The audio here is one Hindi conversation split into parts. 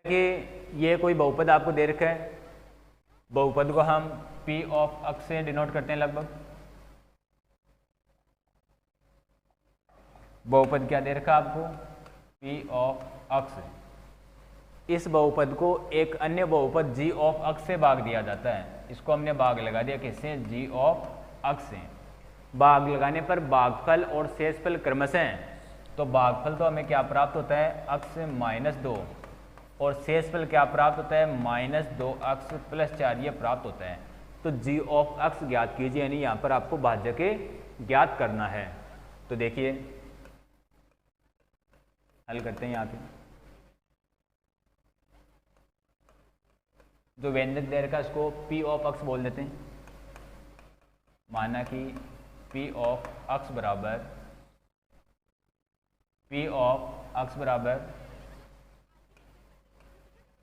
कि ये कोई बहुपद आपको दे रखा है, बहुपद को हम P ऑफ अक्स से डिनोट करते हैं लगभग। बहुपद क्या दे रखा आपको? P ऑफ अक्स। इस बहुपद को एक अन्य बहुपद G ऑफ अक्स से भाग दिया जाता है। इसको हमने भाग लगा दिया किससे? G ऑफ अक्स से। भाग लगाने पर भागफल और शेषफल क्रमशः हैं। तो भागफल तो हमें क्या प्राप्त होता है? अक्स -2, और शेषफल क्या प्राप्त होता है? -2 अक्स + 4 ये प्राप्त होता है। तो G ऑफ अक्स ज्ञात कीजिए, यानी यहाँ पर आपको भाज्य ज्ञात करना है। तो देखिए हल करते हैं। यहाँ पे जो व्यंजक दे रखा है उसको P ऑफ अक्स बोल देते हैं। माना कि P ऑफ अक्स बराबर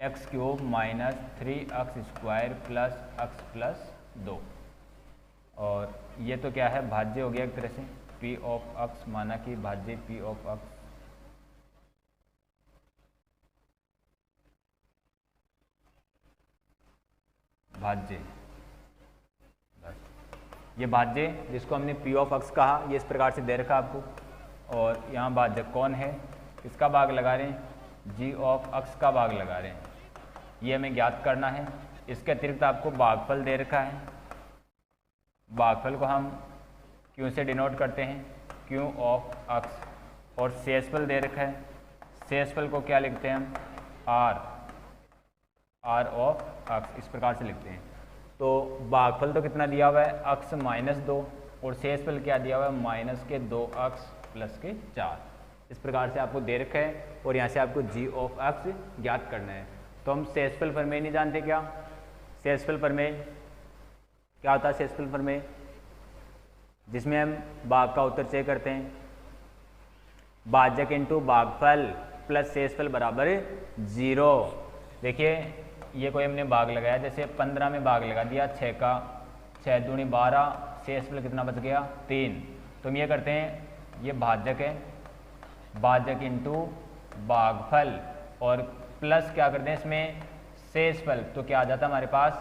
x³ - 3x² + x + 2, और ये तो क्या है? भाज्य हो गया एक तरह से। P ऑफ अक्स माना कि भाज्य P ऑफ अक्स भाज्य, ये भाज्य जिसको हमने P ऑफ अक्स कहा, ये इस प्रकार से दे रखा आपको। और यहाँ भाज्य कौन है? किसका भाग लगा रहे हैं? G ऑफ अक्स का भाग लगा रहे हैं। ये हमें ज्ञात करना है। इसके अतिरिक्त आपको भागफल दे रखा है। भागफल को हम Q से डिनोट करते हैं, Q ऑफ अक्स। और शेषफल दे रखा है। शेषफल को क्या लिखते हैं हम? R ऑफ अक्स, इस प्रकार से लिखते हैं। तो भागफल तो कितना दिया हुआ है? अक्स -2, और शेषफल क्या दिया हुआ है? -2x + 4। इस प्रकार से आपको दे रखा है, और यहाँ से आपको G ऑफ अक्स ज्ञात करना है। तो हम शेषफल प्रमेय नहीं जानते क्या? शेषफल प्रमेय क्या होता है? शेषफल प्रमेय जिसमें हम भाग का उत्तर चेक करते हैं। भाजक इंटू भागफल प्लस शेषफल बराबर 0। देखिए ये कोई हमने भाग लगाया, जैसे 15 में भाग लगा दिया 6 का, 6 दूनी 12, शेषफल कितना बच गया? 3। तो हम ये करते हैं, ये भाजक है, भाजक इंटू भागफल, और प्लस क्या करते हैं इसमें? शेषफल। तो क्या आ जाता है हमारे पास?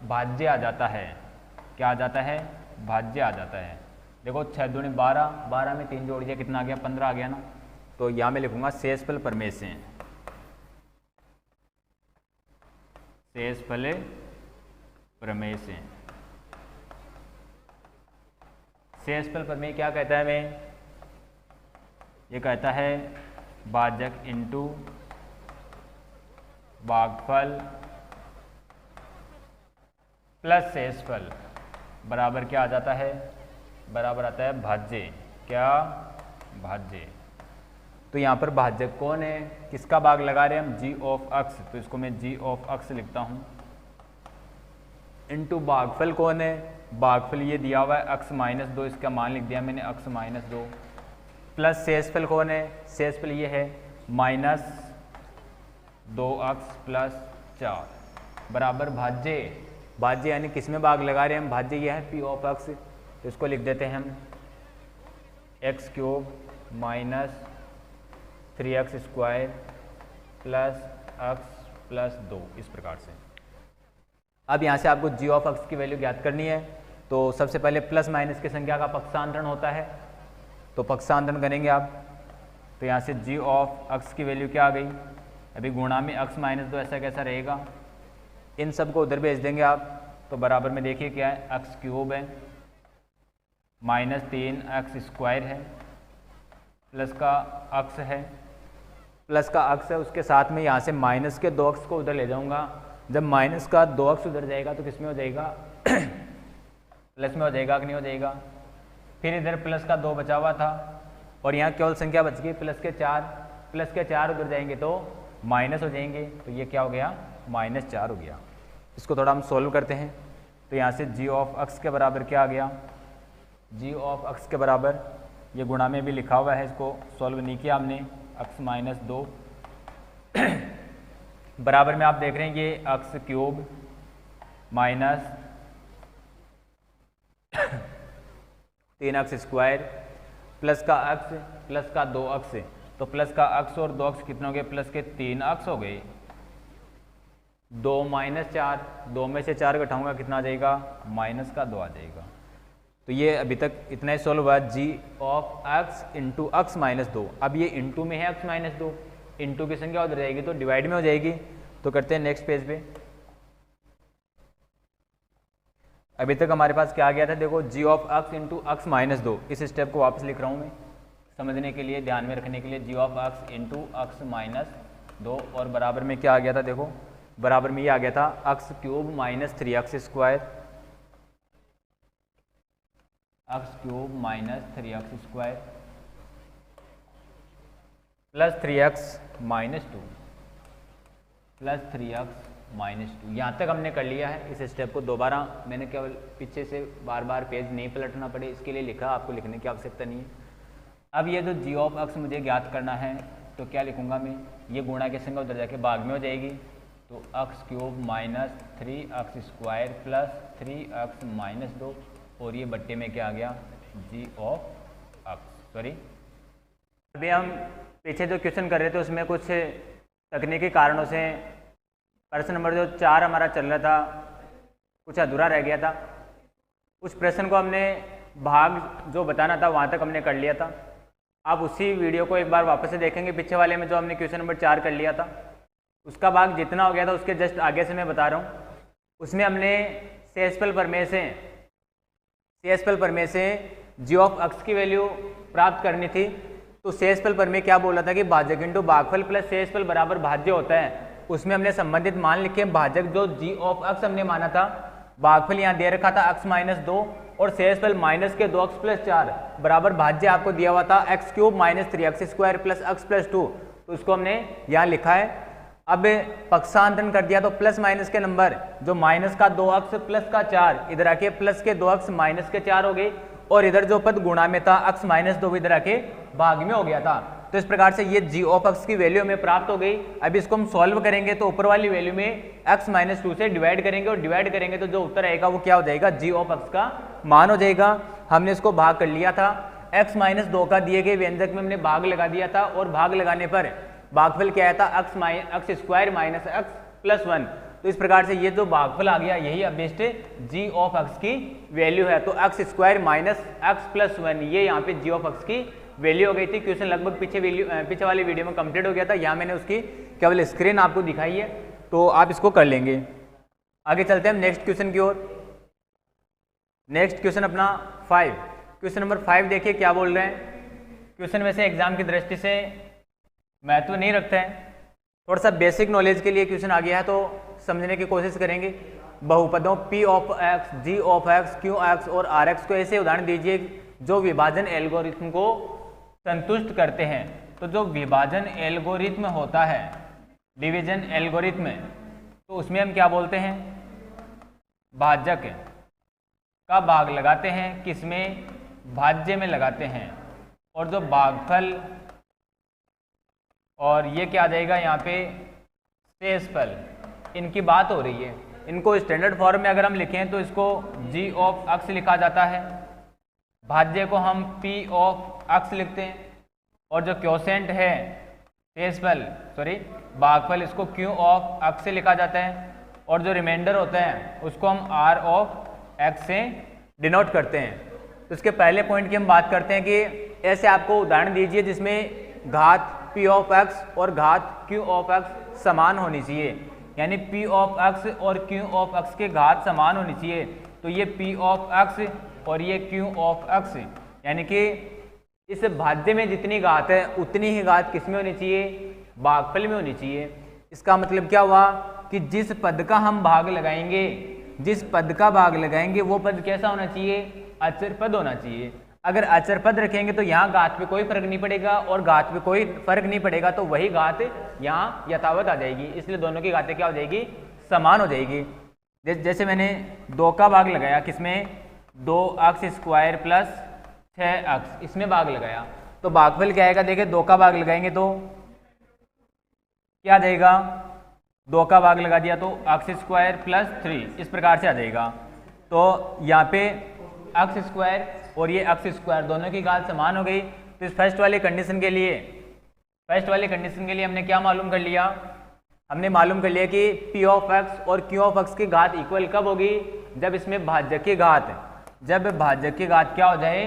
भाज्य आ जाता है। क्या आ जाता है? भाज्य आ जाता है। देखो 6 दूनी 12, 12 में 3 जोड़ दिया, कितना आ गया? 15 आ गया ना। तो यहाँ मैं लिखूंगा शेषफल प्रमेय से। शेषफल प्रमेय से। शेषफल प्रमेय क्या कहता है हमें? ये कहता है भाजक इंटू भागफल प्लस शेषफल बराबर क्या आ जाता है? बराबर आता है भाज्य। क्या? भाज्य। तो यहाँ पर भाजक कौन है? किसका भाग लगा रहे हैं हम? G ऑफ अक्स। तो इसको मैं G ऑफ अक्स लिखता हूँ। इंटू भागफल कौन है? भागफल ये दिया हुआ है अक्स -2, इसका मान लिख दिया मैंने अक्स -2। प्लस शेषफल कौन है? शेषफल ये है -2x + 4 बराबर भाज्य। भाज्य यानी किस में भाग लगा रहे हैं हम? भाज्य ये है P ऑफ अक्स। तो इसको लिख देते हैं हम x³ - 3x² + x + 2, इस प्रकार से। अब यहाँ से आपको G ऑफ अक्स की वैल्यू ज्ञात करनी है। तो सबसे पहले प्लस माइनस की संख्या का पक्षांतरण होता है, तो पक्षांतरण करेंगे आप। तो यहाँ से G ऑफ अक्स की वैल्यू क्या आ गई? अभी गुणा में x -2 ऐसा कैसा रहेगा? इन सब को उधर भेज देंगे आप। तो बराबर में देखिए क्या है? x³ है, -3x² है, प्लस का अक्स है, प्लस का अक्स है, उसके साथ में यहाँ से माइनस के 2 अक्स को उधर ले जाऊँगा। जब माइनस का 2 अक्स उधर जाएगा तो किस में हो जाएगा? प्लस में हो जाएगा कि नहीं हो जाएगा? फिर इधर प्लस का 2 बचा हुआ था, और यहाँ केवल संख्या बच गई प्लस के 4। प्लस के 4 उधर जाएंगे तो माइनस हो जाएंगे। तो ये क्या हो गया? -4 हो गया। इसको थोड़ा हम सोल्व करते हैं। तो यहाँ से G ऑफ अक्स के बराबर क्या आ गया? G ऑफ अक्स के बराबर, ये गुणा में भी लिखा हुआ है, इसको सॉल्व नहीं किया हमने, अक्स -2 बराबर में आप देख रहे हैं ये x³ -3x² प्लस का अक्स प्लस का 2 अक्स। तो प्लस का अक्स और 2 अक्स कितने हो गए? प्लस के 3 अक्स हो गए। 2 माइनस 4, 2 में से 4 घटाऊंगा कितना आ जाएगा, माइनस का 2 आ जाएगा। तो ये अभी तक इतना ही सॉल्व हुआ, G of X into X minus 2। अब ये इंटू में है एक्स माइनस 2, इंटू की संख्या उधर जाएगी तो डिवाइड में हो जाएगी। तो करते हैं नेक्स्ट पेज पे। अभी तक हमारे पास क्या आ गया था, देखो G of X into X minus 2। इस स्टेप को वापस लिख रहा हूँ मैं समझने के लिए, ध्यान में रखने के लिए। G of X into X minus 2 और बराबर में क्या आ गया था, देखो बराबर में ये आ गया था x cube minus 3x square, x cube minus 3x square plus 3x minus 2 plus 3x minus 2। यहाँ तक हमने कर लिया है। इस स्टेप को दोबारा मैंने केवल पीछे से बार बार पेज नहीं पलटना पड़े इसके लिए लिखा, आपको लिखने की आवश्यकता नहीं है। अब ये जो जी ऑफ एक्स मुझे ज्ञात करना है तो क्या लिखूंगा मैं, ये गुणा की संख्या उधर जाके भाग में हो जाएगी। तो x cube minus 3x square plus 3x minus 2 और ये बट्टे में क्या आ गया, जी ऑफ एक्स। सॉरी, अभी हम पीछे जो क्वेश्चन कर रहे थे उसमें कुछ तकनीकी कारणों से प्रश्न नंबर जो 4 हमारा चल रहा था कुछ अधूरा रह गया था। उस प्रश्न को हमने भाग जो बताना था वहाँ तक हमने कर लिया था। आप उसी वीडियो को एक बार वापस से देखेंगे, पीछे वाले में जो हमने क्वेश्चन नंबर 4 कर लिया था उसका भाग जितना हो गया था उसके जस्ट आगे से मैं बता रहा हूँ। उसमें हमने सेएसपीएल प्रमेय से जी ऑफ एक्स की वैल्यू प्राप्त करनी थी। तो सेएसपीएल प्रमेय क्या बोला था कि भाजक इंटू भागफल प्लस सेएसपीएल बराबर भाज्य होता है। उसमें हमने संबंधित मान लिखे, भाजक जो जी ऑफ एक्स हमने माना था, भागफल यहाँ दे रखा था एक्स माइनस 2 और सेएसपीएल माइनस के 2x प्लस 4 बराबर भाज्य आपको दिया हुआ था x cube minus 3x square plus x plus 2। तो उसको हमने यहाँ लिखा है। अब पक्षांतरण कर दिया तो प्लस माइनस के नंबर जो माइनस का 2x प्लस का 4 इधर आके प्लस के 2x माइनस के 4 हो गए और इधर जो पद गुणा में था x माइनस 2 इधर आके भाग में हो गया था। तो इस प्रकार से ये जी ऑफ एक्स की वैल्यू हमें प्राप्त हो गई। अब इसको हम सॉल्व करेंगे तो ऊपर वाली वैल्यू में x माइनस 2 से डिवाइड करेंगे और डिवाइड करेंगे तो जो उत्तर आएगा वो क्या हो जाएगा, जी ऑफ एक्स का मान हो जाएगा। हमने इसको भाग कर लिया था, x माइनस 2 का दिए गए व्यंजक में हमने भाग लगा दिया था और भाग लगाने पर भागफल क्या आया था, x square minus x plus 1। तो इस प्रकार से ये जो भागफल आ गया यही अबेस्ट जी ऑफ एक्स की वैल्यू है। तो x square minus x plus 1 ये यहाँ पे जी ऑफ एक्स की वैल्यू हो गई थी। क्वेश्चन लगभग पीछे वाली वीडियो में कंप्लीट हो गया था। यहाँ मैंने उसकी केवल स्क्रीन आपको दिखाई है तो आप इसको कर लेंगे। आगे चलते हैं हम नेक्स्ट क्वेश्चन की ओर। नेक्स्ट क्वेश्चन अपना 5, क्वेश्चन नंबर 5 देखिए क्या बोल रहे हैं। क्वेश्चन वैसे एग्जाम की दृष्टि से महत्व नहीं रखता है, थोड़ा सा बेसिक नॉलेज के लिए क्वेश्चन आ गया है तो समझने की कोशिश करेंगे। बहुपदों P of x, G of x, Q x और R एक्स को ऐसे उदाहरण दीजिए जो विभाजन एल्गोरिथम को संतुष्ट करते हैं। तो जो विभाजन एल्गोरिथम होता है, डिवीजन एल्गोरिथम, तो उसमें हम क्या बोलते हैं, भाजक का भाग लगाते हैं, किसमें, भाज्य में लगाते हैं। और जो भागफल और ये क्या आ जाएगा यहाँ पे सेएसपीएल, इनकी बात हो रही है। इनको स्टैंडर्ड फॉर्म में अगर हम लिखें तो इसको जी ऑफ एक्स लिखा जाता है, भाज्य को हम P ऑफ एक्स लिखते हैं और जो क्वोशेंट है सेएसपीएल भागफल इसको Q ऑफ एक्स से लिखा जाता है और जो रिमाइंडर होता है उसको हम R ऑफ एक्स से डिनोट करते हैं। तो इसके पहले पॉइंट की हम बात करते हैं कि ऐसे आपको उदाहरण दीजिए जिसमें घात P ऑफ एक्स और घात Q ऑफ एक्स समान होनी चाहिए, यानी P ऑफ एक्स और Q ऑफ एक्स के घात समान होनी चाहिए। तो ये P ऑफ एक्स और ये Q ऑफ एक्स, यानी कि इस भाज्य में जितनी घात है उतनी ही घात किस में होनी चाहिए, भागफल में होनी चाहिए। इसका मतलब क्या हुआ कि जिस पद का हम भाग लगाएंगे, जिस पद का भाग लगाएंगे वो पद कैसा होना चाहिए, अचर पद होना चाहिए। अगर अचर पद रखेंगे तो यहाँ घात पे कोई फर्क नहीं पड़ेगा और घात पे कोई फर्क नहीं पड़ेगा तो वही घात यहाँ यथावत आ जाएगी, इसलिए दोनों की घातें क्या हो जाएगी, समान हो जाएगी। जैसे मैंने 2 का भाग लगाया किसमें, 2x स्क्वायर प्लस 6x, इसमें भाग लगाया तो भागफल क्या आएगा, देखिए 2 का भाग लगाएंगे तो क्या आ जाएगा, 2 का भाग लगा दिया तो x स्क्वायर प्लस 3 इस प्रकार से आ जाएगा। तो यहाँ पे x स्क्वायर और ये x स्क्वायर दोनों की घात समान हो गई। तो इस फर्स्ट वाली कंडीशन के लिए हमने क्या मालूम कर लिया हमने मालूम कर लिया कि p ऑफ x और q ऑफ x की घात इक्वल कब होगी, जब इसमें भाज्य की घात, जब भाज्य की घात क्या हो जाए,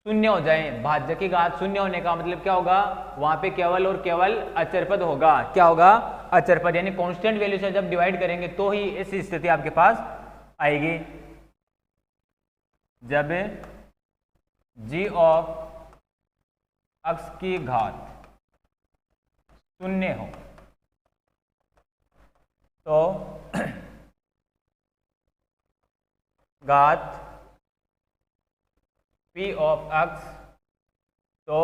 शून्य हो जाए। भाज्य की घात शून्य होने का मतलब क्या होगा, वहां पे केवल और केवल अचर पद होगा। क्या होगा, अचर पद, यानी कांस्टेंट वैल्यू से जब डिवाइड करेंगे तो ही ऐसी स्थिति आपके पास आएगी, जब g ऑफ x की घात शून्य हो। तो घात p ऑफ x, तो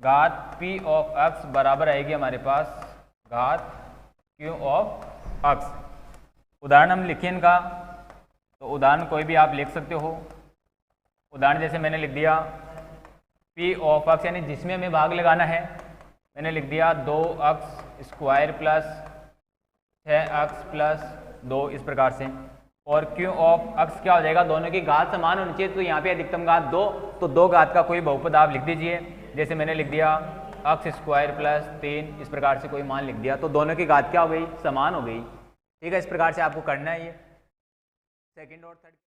घात p ऑफ x बराबर आएगी हमारे पास घात q ऑफ x। उदाहरण हम लिखें इनका, तो उदाहरण कोई भी आप लिख सकते हो। उदाहरण जैसे मैंने लिख दिया p ऑफ x, यानी जिसमें हमें भाग लगाना है, मैंने लिख दिया 2x square plus 6x plus 2 इस प्रकार से। और q ऑफ x क्या हो जाएगा, दोनों की घात समान होनी चाहिए, तो यहाँ पे अधिकतम घात 2, तो 2 घात का कोई बहुपद आप लिख दीजिए। जैसे मैंने लिख दिया x स्क्वायर प्लस 3 इस प्रकार से कोई मान लिख दिया, तो दोनों की घात क्या हो गई, समान हो गई। ठीक है, इस प्रकार से आपको करना है ये सेकंड और थर्ड।